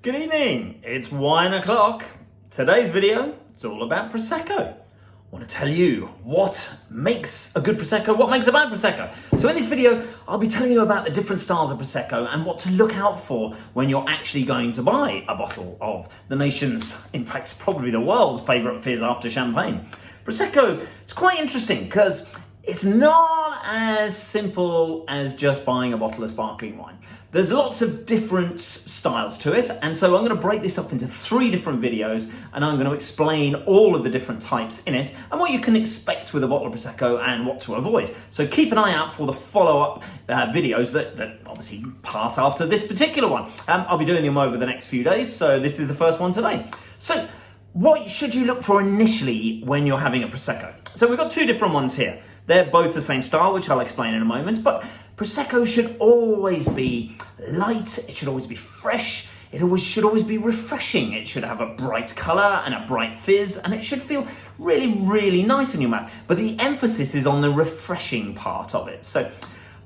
Good evening, it's wine o'clock. Today's video is all about Prosecco. I want to tell you what makes a good Prosecco, what makes a bad Prosecco. So in this video, I'll be telling you about the different styles of Prosecco and what to look out for when you're actually going to buy a bottle of the nation's, in fact, probably the world's favourite fizz after champagne. Prosecco, it's quite interesting because it's not as simple as just buying a bottle of sparkling wine. There's lots of different styles to it, and so I'm going to break this up into 3 different videos, and I'm going to explain all of the different types in it, and what you can expect with a bottle of Prosecco and what to avoid. So keep an eye out for the follow-up videos that obviously pass after this particular one. I'll be doing them over the next few days, so this is the first one today. So what should you look for initially when you're having a Prosecco? So we've got 2 different ones here. They're both the same style, which I'll explain in a moment, but Prosecco should always be light, it should always be fresh, it should always be refreshing. It should have a bright colour and a bright fizz, and it should feel really, really nice in your mouth. But the emphasis is on the refreshing part of it. So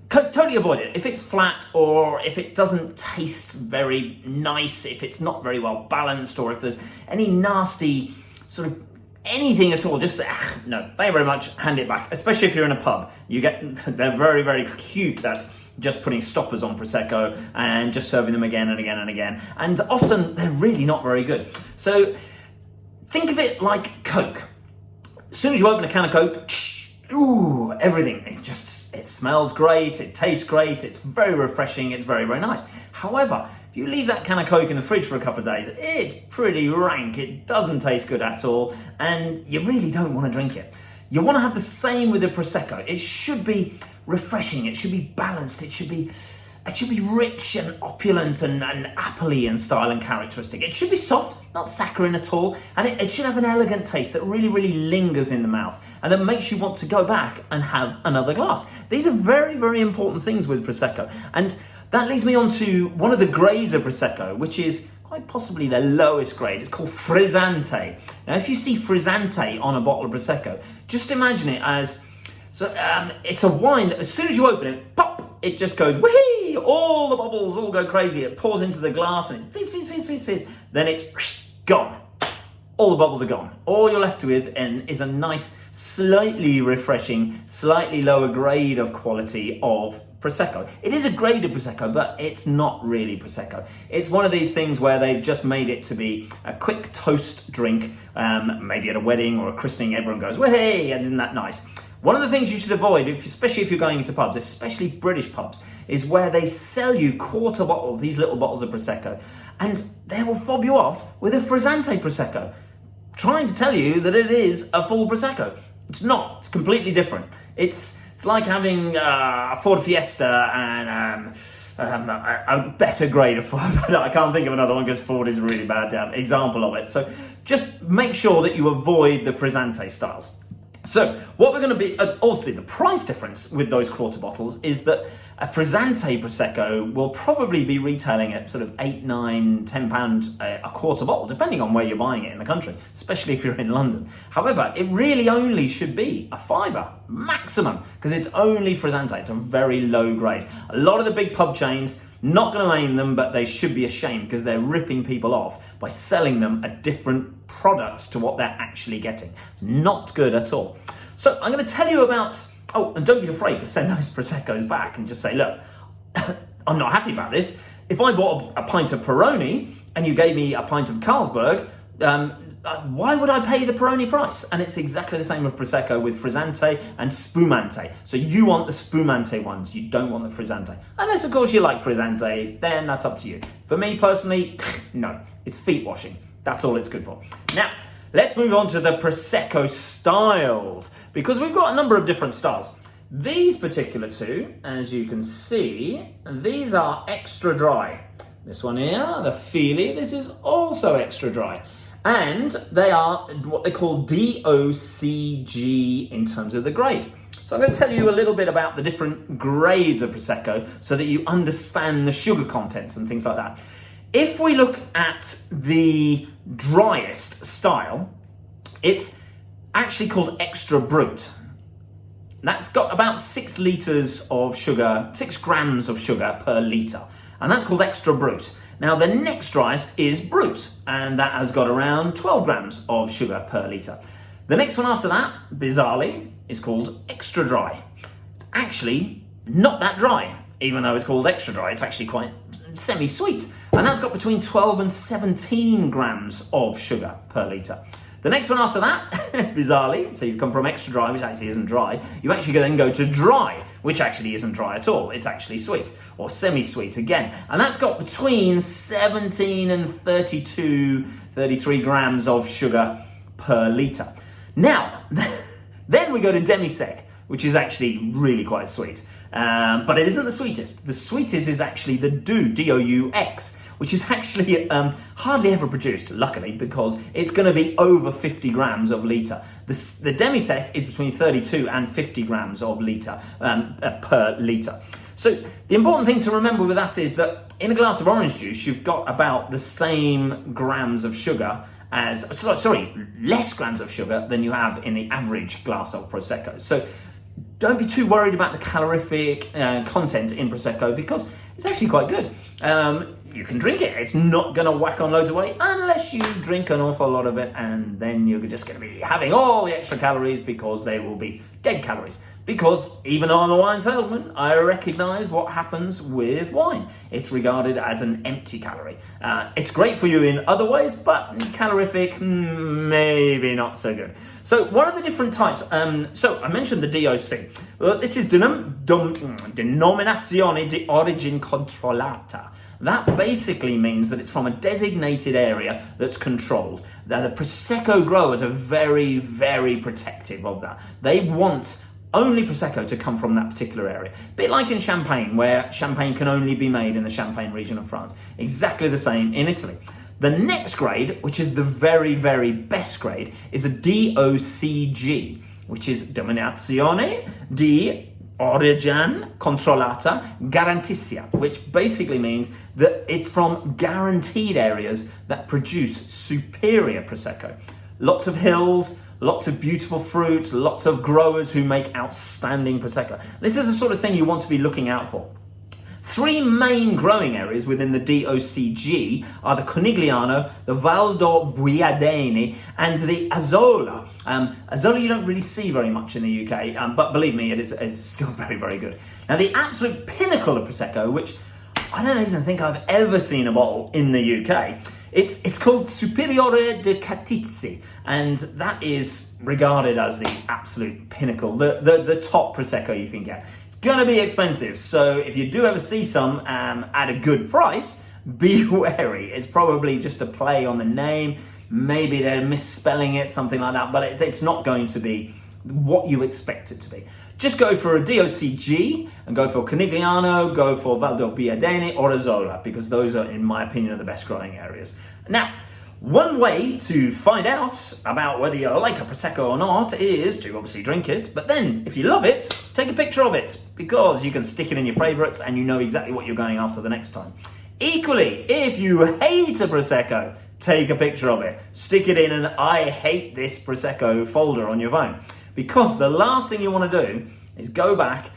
totally avoid it. If it's flat, or if it doesn't taste very nice, if it's not very well balanced, or if there's any nasty sort of anything at all, just no, thank you very much, hand it back. Especially if you're in a pub, they're very, very cute at just putting stoppers on Prosecco and just serving them again and again and again, and often they're really not very good. So think of it like Coke. As soon as you open a can of Coke, ooh, everything, it smells great, it tastes great, it's very refreshing, it's very, very nice. However, if you leave that can of Coke in the fridge for a couple of days, it's pretty rank, it doesn't taste good at all, and you really don't want to drink it. You want to have the same with the Prosecco. It should be refreshing, it should be balanced, it should be rich and opulent and appley in style and characteristic. It should be soft, not saccharine at all, and it should have an elegant taste that really, really lingers in the mouth and that makes you want to go back and have another glass. These are very, very important things with Prosecco, and that leads me on to one of the grades of Prosecco, which is quite possibly the lowest grade. It's called Frizzante. Now, if you see Frizzante on a bottle of Prosecco, just imagine it as, it's a wine that as soon as you open it, pop, it just goes, whee! All the bubbles all go crazy. It pours into the glass and it's fizz, fizz, fizz, fizz, fizz. Then it's gone. All the bubbles are gone. All you're left with is a nice, slightly refreshing, slightly lower grade of quality of Prosecco. It is a grade of Prosecco, but it's not really Prosecco. It's one of these things where they've just made it to be a quick toast drink, maybe at a wedding or a christening, everyone goes, well, hey, isn't that nice? One of the things you should avoid, especially if you're going into pubs, especially British pubs, is where they sell you quarter bottles, these little bottles of Prosecco, and they will fob you off with a Frizzante Prosecco, trying to tell you that it is a full Prosecco. It's not. It's completely different. It's like having a Ford Fiesta and a better grade of Ford. I can't think of another one because Ford is a really bad example of it. So just make sure that you avoid the Frizzante styles. So what we're going to be, also the price difference with those quarter bottles is that a Frizzante Prosecco will probably be retailing at sort of £8, £9, £10 a quarter bottle, depending on where you're buying it in the country, especially if you're in London. However, it really only should be a £5 maximum, because it's only Frizzante. It's a very low grade. A lot of the big pub chains, not going to name them, but they should be ashamed because they're ripping people off by selling them at different products to what they're actually getting. It's not good at all. So I'm going to tell you about, and don't be afraid to send those Proseccos back and just say, look, I'm not happy about this. If I bought a pint of Peroni and you gave me a pint of Carlsberg, why would I pay the Peroni price? And it's exactly the same with Prosecco, with Frizzante and Spumante. So you want the Spumante ones, you don't want the Frizzante. Unless, of course, you like Frizzante, then that's up to you. For me, personally, no. It's feet washing. That's all it's good for. Now, let's move on to the Prosecco styles, because we've got a number of different styles. These particular 2, as you can see, these are extra dry. This one here, the Feely, this is also extra dry. And they are what they call DOCG in terms of the grade. So I'm going to tell you a little bit about the different grades of Prosecco so that you understand the sugar contents and things like that. If we look at the driest style, it's actually called Extra Brut. That's got about 6 litres of sugar, 6 grams of sugar per litre. and that's called Extra Brut. Now, the next driest is Brut, and that has got around 12 grams of sugar per litre. The next one after that, bizarrely, is called Extra Dry. It's actually not that dry, even though it's called Extra Dry. It's actually quite semi-sweet, and that's got between 12 and 17 grams of sugar per litre. The next one after that, bizarrely, so you've come from Extra Dry, which actually isn't dry, you actually then go to Dry, which actually isn't dry at all. It's actually sweet, or semi-sweet again. And that's got between 17 and 32, 33 grams of sugar per litre. Now, then we go to Demi-Sec, which is actually really quite sweet. But it isn't the sweetest. The sweetest is actually the Doux, D-O-U-X, which is actually hardly ever produced, luckily, because it's going to be over 50 grams of litre. The Demi-Sec is between 32 and 50 grams of litre per litre. So the important thing to remember with that is that in a glass of orange juice, you've got about the same grams of sugar less grams of sugar than you have in the average glass of Prosecco. So don't be too worried about the calorific content in Prosecco, because it's actually quite good. You can drink it. It's not going to whack on loads of weight unless you drink an awful lot of it, and then you're just going to be having all the extra calories because they will be dead calories. Because even though I'm a wine salesman, I recognise what happens with wine. It's regarded as an empty calorie. It's great for you in other ways, but calorific, maybe not so good. So what are the different types? So I mentioned the DOC. This is Denominazione di Origine Controllata. That basically means that it's from a designated area that's controlled. Now, the Prosecco growers are very, very protective of that. They want only Prosecco to come from that particular area. A bit like in Champagne, where Champagne can only be made in the Champagne region of France. Exactly the same in Italy. The next grade, which is the very, very best grade, is a DOCG, which is Denominazione di Origine Controllata Garantita, which basically means that it's from guaranteed areas that produce superior Prosecco. Lots of hills, lots of beautiful fruits, lots of growers who make outstanding Prosecco. This is the sort of thing you want to be looking out for. Three main growing areas within the DOCG are the Conigliano, the Val d'Orbiadene, and the Azolla. Azolla you don't really see very much in the UK, but believe me, it is still very, very good. Now, the absolute pinnacle of Prosecco, which I don't even think I've ever seen a bottle in the UK, it's called Superiore de Catizzi, and that is regarded as the absolute pinnacle, the top Prosecco you can get. Going to be expensive, so if you do ever see some at a good price, be wary. It's probably just a play on the name. Maybe they're misspelling it, something like that, but it's not going to be what you expect it to be. Just go for a DOCG and go for Conigliano, go for Val d'Orbiadene or Azolla, because those are, in my opinion, the best growing areas. Now, one way to find out about whether you like a Prosecco or not is to obviously drink it, but then if you love it, take a picture of it, because you can stick it in your favourites and you know exactly what you're going after the next time. Equally, if you hate a Prosecco, take a picture of it. Stick it in an I hate this Prosecco folder on your phone, because the last thing you want to do is go back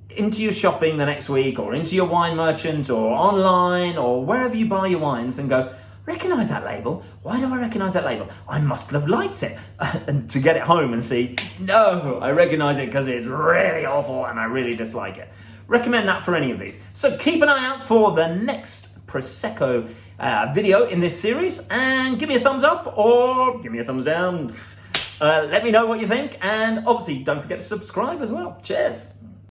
into your shopping the next week or into your wine merchant or online or wherever you buy your wines and go, recognise that label? Why do I recognise that label? I must have liked it. And to get it home and see, no, I recognise it because it's really awful and I really dislike it. Recommend that for any of these. So keep an eye out for the next Prosecco video in this series, and give me a thumbs up or give me a thumbs down. Let me know what you think, and obviously don't forget to subscribe as well. Cheers.